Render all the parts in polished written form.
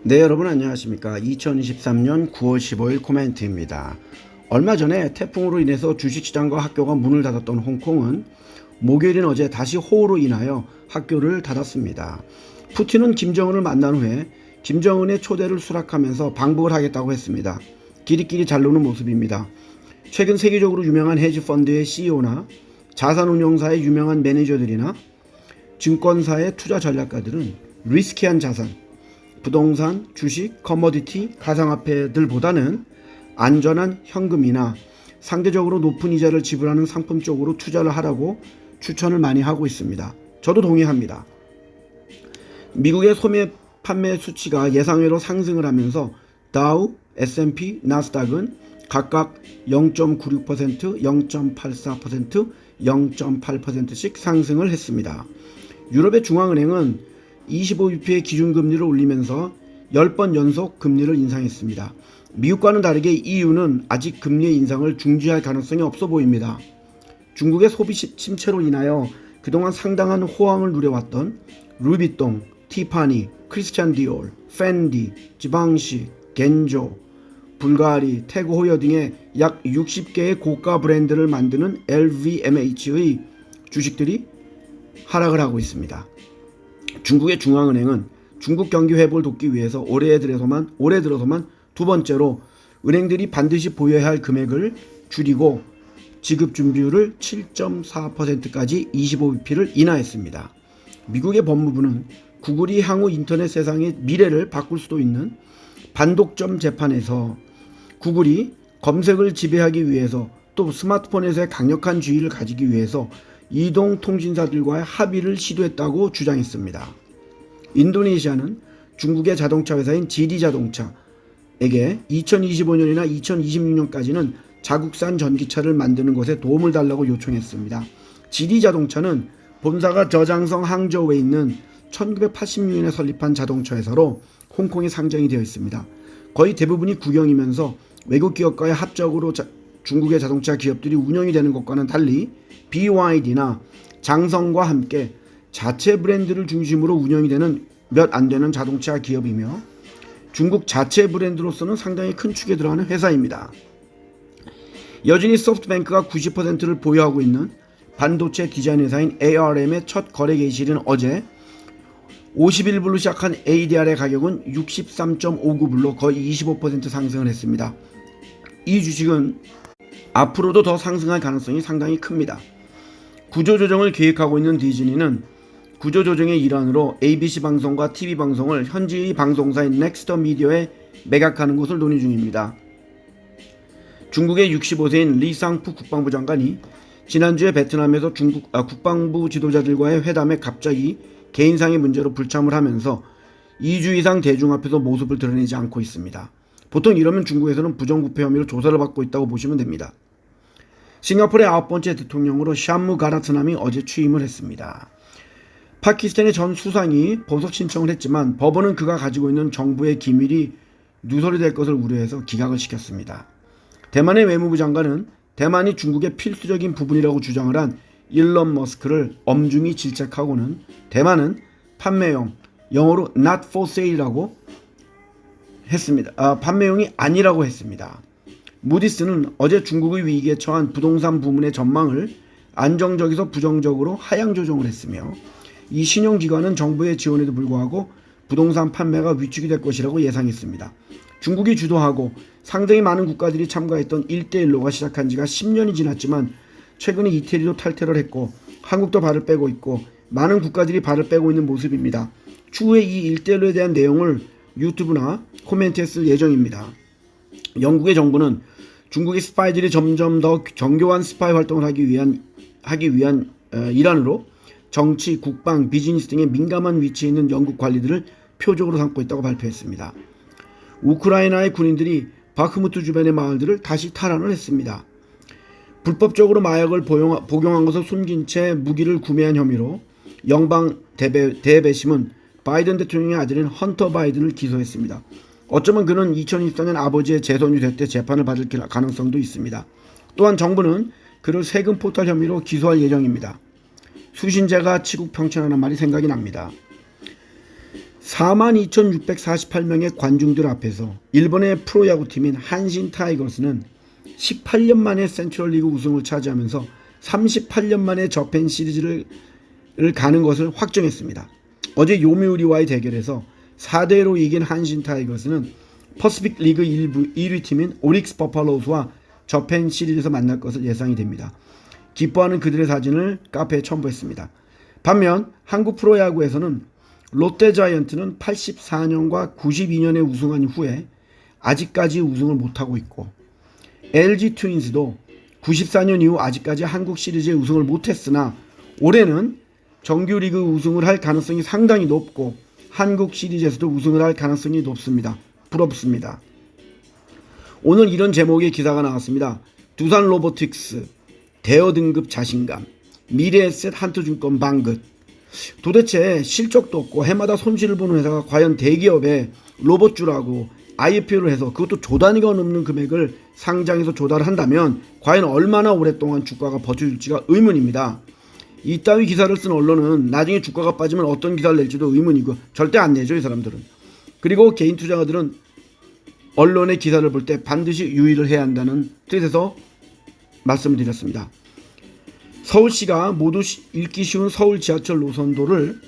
네, 여러분 안녕하십니까. 2023년 9월 15일 코멘트입니다. 얼마 전에 태풍으로 인해서 주식시장과 학교가 문을 닫았던 홍콩은 목요일인 어제 다시 호우로 인하여 학교를 닫았습니다. 푸틴은 김정은을 만난 후에 김정은의 초대를 수락하면서 방북을 하겠다고 했습니다. 끼리끼리 잘 노는 모습입니다. 최근 세계적으로 유명한 헤지펀드의 CEO나 자산운용사의 유명한 매니저들이나 증권사의 투자 전략가들은 리스키한 자산, 부동산, 주식, 커머디티, 가상화폐들보다는 안전한 현금이나 상대적으로 높은 이자를 지불하는 상품 쪽으로 투자를 하라고 추천을 많이 하고 있습니다. 저도 동의합니다. 미국의 소매 판매 수치가 예상외로 상승을 하면서 다우, S&P, 나스닥은 각각 0.96%, 0.84%, 0.8%씩 상승을 했습니다. 유럽의 중앙은행은 25bp의 기준금리를 올리면서 10번 연속 금리를 인상했습니다. 미국과는 다르게 EU는 아직 금리의 인상을 중지할 가능성이 없어 보입니다. 중국의 소비 침체로 인하여 그동안 상당한 호황을 누려왔던 루비통, 티파니, 크리스찬 디올, 펜디, 지방시, 겐조, 불가리, 태그호여 등의 약 60개의 고가 브랜드를 만드는 LVMH의 주식들이 하락을 하고 있습니다. 중국의 중앙은행은 중국 경기 회복을 돕기 위해서 올해 들어서만 두 번째로 은행들이 반드시 보여야 할 금액을 줄이고 지급 준비율을 7.4%까지 25bp를 인하했습니다. 미국의 법무부는 구글이 향후 인터넷 세상의 미래를 바꿀 수도 있는 반독점 재판에서 구글이 검색을 지배하기 위해서 또 스마트폰에서의 강력한 주의를 가지기 위해서 이동통신사들과의 합의를 시도했다고 주장했습니다. 인도네시아는 중국의 자동차 회사인 GD자동차에게 2025년이나 2026년까지는 자국산 전기차를 만드는 것에 도움을 달라고 요청했습니다. GD자동차는 본사가 저장성 항저우에 있는 1986년에 설립한 자동차 회사로 홍콩에 상장이 되어 있습니다. 거의 대부분이 국영이면서 외국 기업과의 합작으로 중국의 자동차 기업들이 운영이 되는 것과는 달리 BYD나 장성과 함께 자체 브랜드를 중심으로 운영이 되는 몇 안 되는 자동차 기업이며 중국 자체 브랜드로서는 상당히 큰 축에 들어가는 회사입니다. 여전히 소프트뱅크가 90%를 보유하고 있는 반도체 디자인 회사인 ARM의 첫 거래 개시일은 어제 51불로 시작한 ADR의 가격은 63.59불로 거의 25% 상승을 했습니다. 이 주식은 앞으로도 더 상승할 가능성이 상당히 큽니다. 구조조정을 계획하고 있는 디즈니는 구조조정의 일환으로 ABC 방송과 TV 방송을 현지의 방송사인 넥스터 미디어에 매각하는 것을 논의 중입니다. 중국의 65세인 리상푸 국방부 장관이 지난주에 베트남에서 중국 국방부 지도자들과의 회담에 갑자기 개인상의 문제로 불참을 하면서 2주 이상 대중 앞에서 모습을 드러내지 않고 있습니다. 보통 이러면 중국에서는 부정부패 혐의로 조사를 받고 있다고 보시면 됩니다. 싱가포르의 9번째 대통령으로 샴무가라트남이 어제 취임을 했습니다. 파키스탄의 전 수상이 보석 신청을 했지만 법원은 그가 가지고 있는 정부의 기밀이 누설이 될 것을 우려해서 기각을 시켰습니다. 대만의 외무부 장관은 대만이 중국의 필수적인 부분이라고 주장을 한 일론 머스크를 엄중히 질책하고는 대만은 판매용, 영어로 not for sale이라고 했습니다. 판매용이 아니라고 했습니다. 무디스는 어제 중국의 위기에 처한 부동산 부문의 전망을 안정적에서 부정적으로 하향 조정을 했으며 이 신용기관은 정부의 지원에도 불구하고 부동산 판매가 위축이 될 것이라고 예상했습니다. 중국이 주도하고 상당히 많은 국가들이 참가했던 1대1로가 시작한 지가 10년이 지났지만 최근에 이태리도 탈퇴를 했고 한국도 발을 빼고 있고 많은 국가들이 발을 빼고 있는 모습입니다. 추후에 이 1대1로에 대한 내용을 유튜브나 코멘트에 쓸 예정입니다. 영국의 정부는 중국의 스파이들이 점점 더 정교한 스파이 활동을 하기 위한 일환으로 정치, 국방, 비즈니스 등의 민감한 위치에 있는 영국 관리들을 표적으로 삼고 있다고 발표했습니다. 우크라이나의 군인들이 바흐무트 주변의 마을들을 다시 탈환을 했습니다. 불법적으로 마약을 복용한 것을 숨긴 채 무기를 구매한 혐의로 영방 대배심은 바이든 대통령의 아들인 헌터 바이든을 기소했습니다. 어쩌면 그는 2024년 아버지의 재선이 될 때 재판을 받을 가능성도 있습니다. 또한 정부는 그를 세금 포탈 혐의로 기소할 예정입니다. 수신제가 치국 평천하는 말이 생각이 납니다. 42,648명의 관중들 앞에서 일본의 프로야구팀인 한신 타이거스는 18년 만에 센트럴리그 우승을 차지하면서 38년 만에 저펜 시리즈를 가는 것을 확정했습니다. 어제 요미우리와의 대결에서 4대1로 이긴 한신 타이거스는 퍼시픽 리그 1위 팀인 오릭스 버팔로우스와 저펜 시리즈에서 만날 것을 예상이 됩니다. 기뻐하는 그들의 사진을 카페에 첨부했습니다. 반면 한국 프로야구에서는 롯데자이언트는 84년과 92년에 우승한 후에 아직까지 우승을 못하고 있고, LG 트윈스도 94년 이후 아직까지 한국 시리즈에 우승을 못했으나 올해는 정규리그 우승을 할 가능성이 상당히 높고 한국 시리즈에서도 우승을 할 가능성이 높습니다. 부럽습니다. 오늘 이런 제목의 기사가 나왔습니다. 두산 로보틱스 대여 등급 자신감, 미래에셋 한토증권 방긋. 도대체 실적도 없고 해마다 손실을 보는 회사가 과연 대기업에 로봇주라고 IPO를 해서 그것도 조 단위가 넘는 금액을 상장해서 조달을 한다면 과연 얼마나 오랫동안 주가가 버텨줄지가 의문입니다. 이따위 기사를 쓴 언론은 나중에 주가가 빠지면 어떤 기사를 낼지도 의문이고 절대 안 내죠, 이 사람들은. 그리고 개인 투자가들은 언론의 기사를 볼 때 반드시 유의를 해야 한다는 뜻에서 말씀을 드렸습니다. 서울시가 모두 읽기 쉬운 서울 지하철 노선도를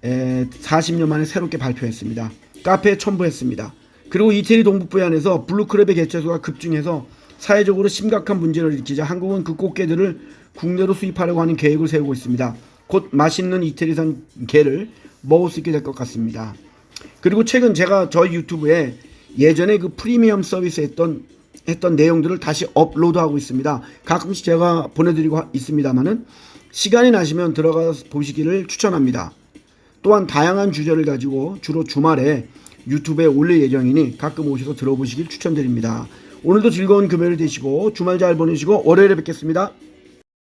40년 만에 새롭게 발표했습니다. 카페에 첨부했습니다. 그리고 이태리 동북부에 한해서 블루크랩의 개체수가 급증해서 사회적으로 심각한 문제를 일으키자 한국은 그 꽃게들을 국내로 수입하려고 하는 계획을 세우고 있습니다. 곧 맛있는 이태리산 게를 먹을 수 있게 될 것 같습니다. 그리고 최근 제가 저희 유튜브에 예전에 그 프리미엄 서비스 했던 내용들을 다시 업로드하고 있습니다. 가끔씩 제가 보내드리고 있습니다만은 시간이 나시면 들어가서 보시기를 추천합니다. 또한 다양한 주제를 가지고 주로 주말에 유튜브에 올릴 예정이니 가끔 오셔서 들어보시길 추천드립니다. 오늘도 즐거운 금요일 되시고 주말 잘 보내시고 월요일에 뵙겠습니다.